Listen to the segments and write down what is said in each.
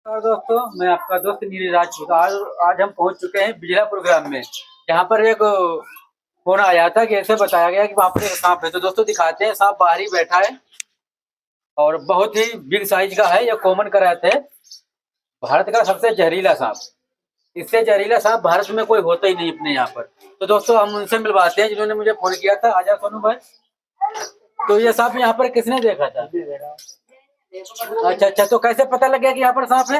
नमस्कार दोस्तों, मैं आपका दोस्त नीरज राजपूत। आज हम पहुंच चुके हैं बिजलापुर ग्राम में। यहाँ पर एक फोन आया था कि ऐसे बताया गया कि वहाँ पर एक सांप है। तो दोस्तों दिखाते हैं, सांप बाहर ही बैठा है और बहुत ही बिग साइज का है। यह कॉमन कराते हैं भारत का सबसे जहरीला सांप। इससे जहरीला सांप भारत में कोई होता ही नहीं अपने यहाँ पर। तो दोस्तों हम उनसे मिलवाते हैं जिन्होंने मुझे फोन किया था। आजा सोनू भाई। तो ये सांप यहाँ पर किसने देखा था? अच्छा, तो कैसे पता लग गया कि यहाँ पर सांप है?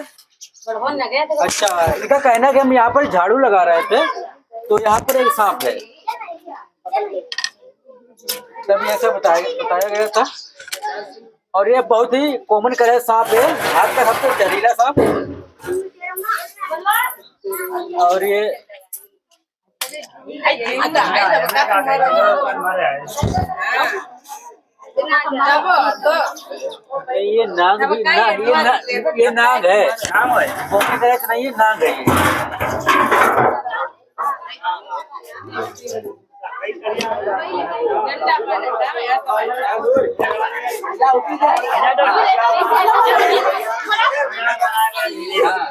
अच्छा, इनका कहना है कि हम यहाँ पर झाड़ू लगा रहे थे तो यहाँ पर एक सांप है, तभी ऐसा बताया गया था। और ये बहुत ही कॉमन करे सांप है, भारत का सबसे जहरीला सांप। और ये नाग भी ये नाग है, कॉमन करे नहीं, ये नाग है।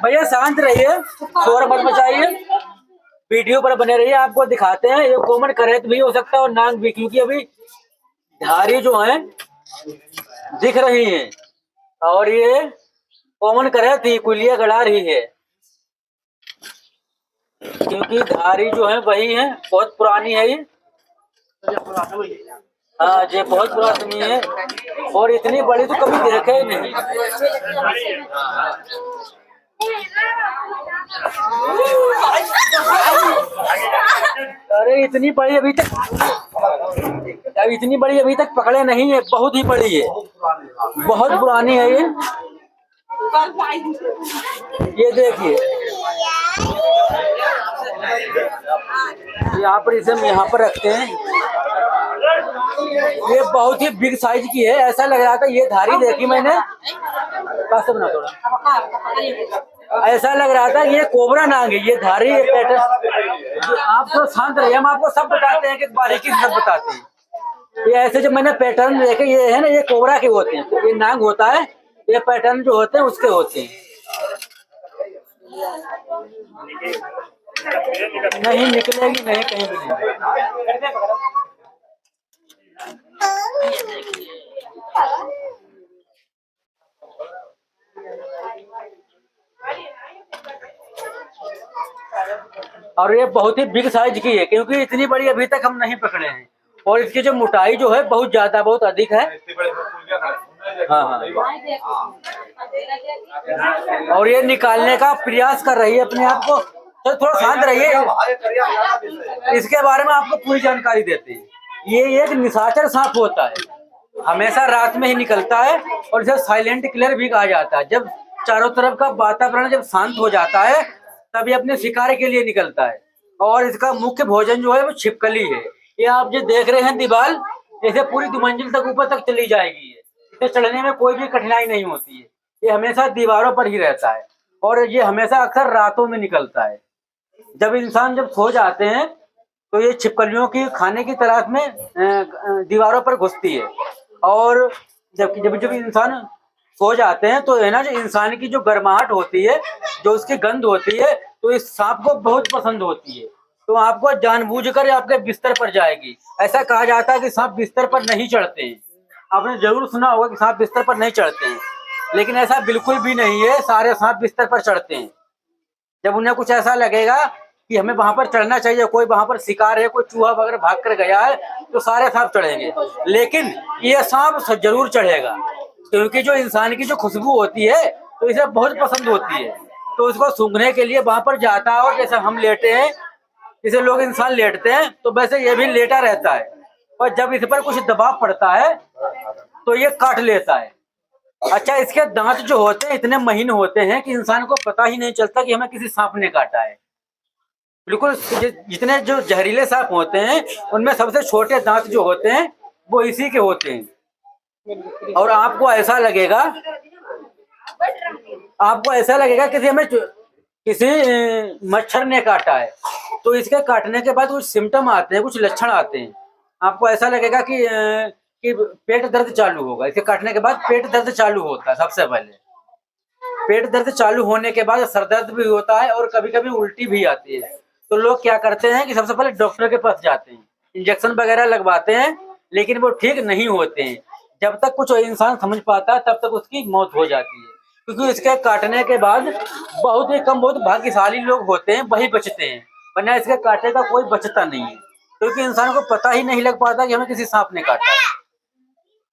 भैया शांत रहिए, शोर मत मचाइए, वीडियो पर बने रहिए। आपको दिखाते हैं, ये कॉमन करेत भी हो सकता है और नाग भी, क्योंकि अभी धारी जो है दिख रही है और ये कॉमन करेत ही कुलिया गड़ा रही है, क्योंकि धारी जो है वही है, बहुत पुरानी है ये। हाँ, ये बहुत पुरानी है और इतनी बड़ी तो कभी देखे ही नहीं। अरे इतनी बड़ी अभी तक पकड़े नहीं है, बहुत ही बड़ी है, बहुत पुरानी है ये। ये देखिए, यहाँ पर इसे हम यहाँ पर रखते हैं। ये बहुत ही बिग साइज की है, ऐसा लग रहा था, ये धारी देखी मैंने, बना थोड़ा, ऐसा लग रहा था ये कोबरा नाग है, ये धारी, ये पैटर्न। आप तो शांत रहिए, हम आपको सब बताते हैं कि बारीकी से सब बताते हैं। ये ऐसे जब मैंने पैटर्न देखे, ये है ना, ये कोबरा के होते हैं, ये नाग होता है, ये पैटर्न जो होते हैं उसके होते हैं। नहीं निकलेगी, नहीं, कहीं भी नहीं। और ये बहुत ही बिग साइज की है, क्योंकि इतनी बड़ी अभी तक हम नहीं पकड़े हैं। और इसकी जो मोटाई जो है बहुत ज्यादा, बहुत अधिक है। हाँ, और ये निकालने का प्रयास कर रही है अपने आप को। तो थोड़ा शांत रहिए, इसके बारे में आपको पूरी जानकारी देते हैं। ये एक निशाचर सांप होता है, हमेशा रात में ही निकलता है और इसे साइलेंट किलर भी कहा जाता है। जब चारों तरफ का वातावरण जब शांत हो जाता है तभी अपने शिकार के लिए निकलता है। और इसका मुख्य भोजन जो है वो छिपकली है। ये आप जो देख रहे हैं दीवार, जैसे पूरी 2 मंजिल तक ऊपर तक चली जाएगी। इसे चढ़ने में कोई भी कठिनाई नहीं होती है, ये हमेशा दीवारों पर ही रहता है और ये हमेशा अक्सर रातों में निकलता है। जब इंसान जब सो जाते हैं तो ये छिपकलियों की खाने की तलाश में दीवारों पर घुसती है। और जब इंसान सो जाते हैं तो है ना, जो इंसान की जो गर्माहट होती है, जो उसकी गंध होती है, तो इस सांप को बहुत पसंद होती है। तो आपको जानबूझकर आपके बिस्तर पर जाएगी। ऐसा कहा जाता है कि सांप बिस्तर पर नहीं चढ़ते हैं। आपने जरूर सुना होगा कि सांप बिस्तर पर नहीं चढ़ते हैं, लेकिन ऐसा बिल्कुल भी नहीं है। सारे सांप बिस्तर पर चढ़ते हैं। जब उन्हें कुछ ऐसा लगेगा कि हमें वहां पर चढ़ना चाहिए, कोई वहां पर शिकार है, कोई चूहा वगैरह भाग कर गया है, तो सारे सांप चढ़ेंगे। लेकिन ये सांप जरूर चढ़ेगा, क्योंकि जो इंसान की जो खुशबू होती है तो इसे बहुत पसंद होती है। तो इसको सूंघने के लिए वहां पर जाता है। और जैसे हम लेटे हैं, जैसे लोग इंसान लेटते हैं, तो वैसे ये भी लेटा रहता है। और जब इस पर कुछ दबाव पड़ता है तो ये काट लेता है। अच्छा, इसके दांत जो होते हैं इतने महीन होते हैं कि इंसान को पता ही नहीं चलता कि हमें किसी सांप ने काटा है। बिल्कुल, जितने जो जहरीले सांप होते हैं उनमें सबसे छोटे दांत जो होते हैं वो इसी के होते हैं। और आपको ऐसा लगेगा किसी मच्छर ने काटा है, तो इसके काटने के बाद कुछ सिम्टम आते हैं, कुछ लक्षण आते हैं। आपको ऐसा लगेगा कि पेट दर्द चालू होगा। इसके काटने के बाद पेट दर्द चालू होता है सबसे पहले। पेट दर्द चालू होने के बाद सर दर्द भी होता है और कभी कभी उल्टी भी आती है, तो लोग क्या करते हैं कि सबसे पहले डॉक्टर के पास जाते हैं, इंजेक्शन वगैरह लगवाते हैं, लेकिन वो ठीक नहीं होते हैं। जब तक कुछ इंसान समझ पाता है तब तक उसकी मौत हो जाती है, क्योंकि इसके काटने के बाद बहुत ही कम, बहुत भाग्यशाली लोग होते हैं वही बचते हैं, वरना इसके काटे का कोई बचता नहीं है, क्योंकि इंसान को पता ही नहीं लग पाता कि हमें किसी सांप ने काटा है।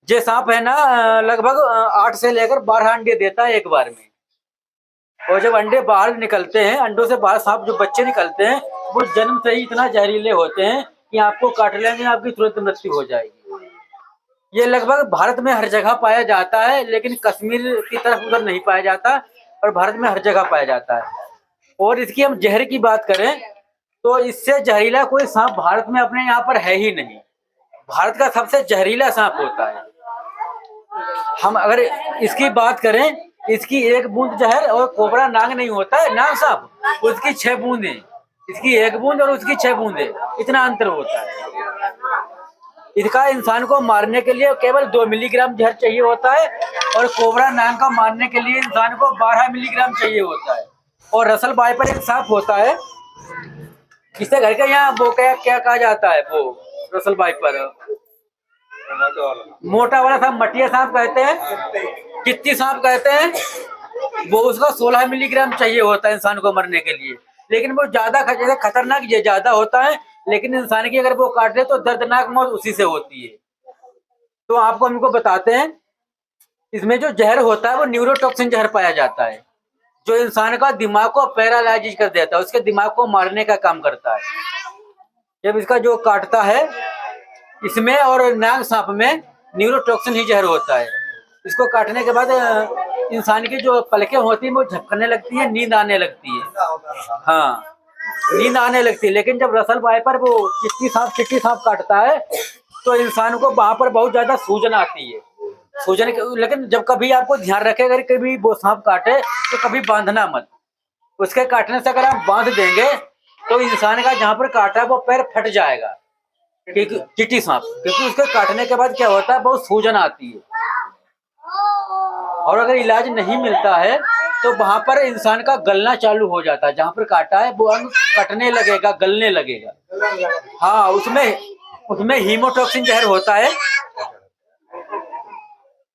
ये सांप है ना, लगभग 8 से लेकर 12 अंडे देता है एक बार में, और जब अंडे बाहर निकलते हैं, अंडों से बाहर सांप जो बच्चे निकलते हैं वो जन्म से ही इतना जहरीले होते हैं कि आपको काट लेंगे, आपकी तुरंत मृत्यु हो जाएगी। ये लगभग भारत में हर जगह पाया जाता है, लेकिन कश्मीर की तरफ उधर नहीं पाया जाता, और भारत में हर जगह पाया जाता है। और इसकी हम जहर की बात करें तो इससे जहरीला कोई सांप भारत में अपने यहाँ पर है ही नहीं। भारत का सबसे जहरीला सांप होता है। हम अगर इसकी बात करें, इसकी एक बूंद जहर, और कोबरा नाग नहीं होता है नाग सांप, उसकी 6 बूंदें, इसकी 1 बूंद और उसकी 6 बूंदें, इतना अंतर होता है। इसका इंसान को मारने के लिए केवल 2 मिलीग्राम जहर चाहिए होता है, और कोबरा नाग का मारने के लिए इंसान को 12 मिलीग्राम चाहिए होता है। और रसल वाइपर एक सांप होता है, जिसे घर के यहाँ वो क्या कहा जाता है, वो रसल वाइपर मोटा वाला सांप मटिया सांप कहते हैं, चित्ती सांप कहते हैं, वो उसका 16 मिलीग्राम चाहिए होता है इंसान को मरने के लिए। लेकिन वो ज्यादा खतरनाक ये ज्यादा होता है, लेकिन इंसान की अगर वो काट ले तो दर्दनाक मौत उसी से होती है। तो आपको हमको बताते हैं, इसमें जो जहर होता है वो न्यूरोटॉक्सिन जहर पाया जाता है, जो इंसान का दिमाग को पैरालाइज कर देता है, उसके दिमाग को मारने का काम करता है। जब इसका जो काटता है, इसमें और नाग सांप में न्यूरोटॉक्सिन ही जहर होता है। इसको काटने के बाद इंसान की जो पलकें होती है वो झपकने लगती है, नींद आने लगती है। हाँ, नींद आने लगती है। लेकिन जब रसल वाइपर वो चिट्टी सांप काटता है तो इंसान को वहां पर बहुत ज्यादा सूजन आती है। सूजन के, लेकिन जब कभी आपको ध्यान रखे, अगर कभी वो सांप काटे तो कभी बांधना मत। उसके काटने से अगर आप बांध देंगे तो इंसान का जहां पर काटा है वो पैर फट जाएगा, चिट्टी सांप, क्योंकि उसके काटने के बाद क्या होता है, बहुत सूजन आती है। और अगर इलाज नहीं मिलता है तो वहां पर इंसान का गलना चालू हो जाता है, जहां पर काटा है वो अंग कटने लगेगा, गलने लगेगा। हाँ, उसमें हीमोटॉक्सिन जहर होता है,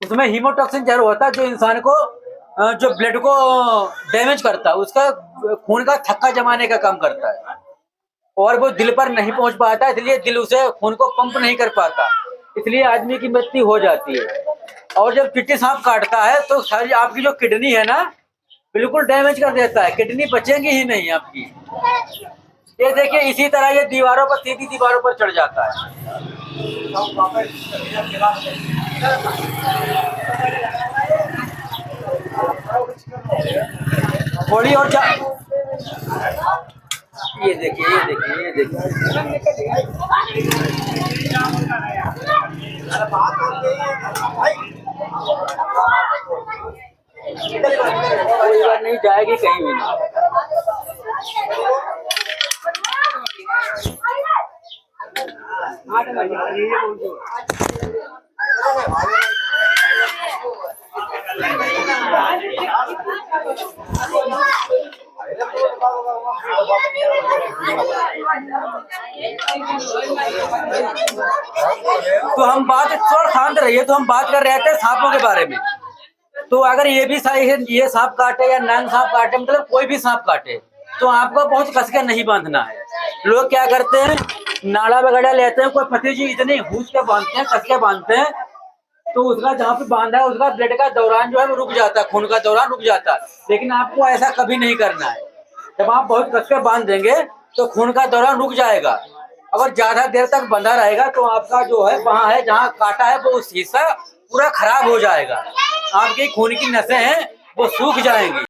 उसमें हीमोटॉक्सिन जहर होता है जो इंसान को जो ब्लड को डैमेज करता है, उसका खून का थक्का जमाने का काम करता है, और वो दिल पर नहीं पहुंच पाता, इसलिए दिल उसे खून को पंप नहीं कर पाता, इसलिए आदमी की मृत्यु हो जाती है। और जब चिट्टी सांप काटता है तो सारी आपकी जो किडनी है ना, बिल्कुल डैमेज कर देता है, किडनी बचेंगी ही नहीं आपकी। ये देखिए, इसी तरह ये दीवारों पर, सीधी दीवारों पर चढ़ जाता है। थोड़ी और ये देखिए, ये देखिए, ये देखिए, कोई बात नहीं, जाएगी कहीं भी नहीं। तो हम बात, थोड़ा शांत रहिए, तो हम बात कर रहे थे सांपों के बारे में। तो अगर ये भी ये सांप काटे या नाग सांप काटे, मतलब कोई भी सांप काटे, तो आपको बहुत कस के नहीं बांधना है। लोग क्या करते हैं, नाड़ा वगैरह लेते हैं, कोई पति जी इतने घूस के बांधते हैं, कस के बांधते हैं, तो उसका जहाँ पे बांधा है उसका ब्लड का दौरान जो है वो रुक जाता है, खून का दौरान रुक जाता है। लेकिन आपको ऐसा कभी नहीं करना है। जब आप बहुत कस के बांध देंगे तो खून का दौरान रुक जाएगा। अगर ज्यादा देर तक बंधा रहेगा तो आपका जो है, वहां है जहाँ काटा है वो हिस्सा पूरा खराब हो जाएगा, आपकी खून की नसें हैं वो सूख जाएंगी।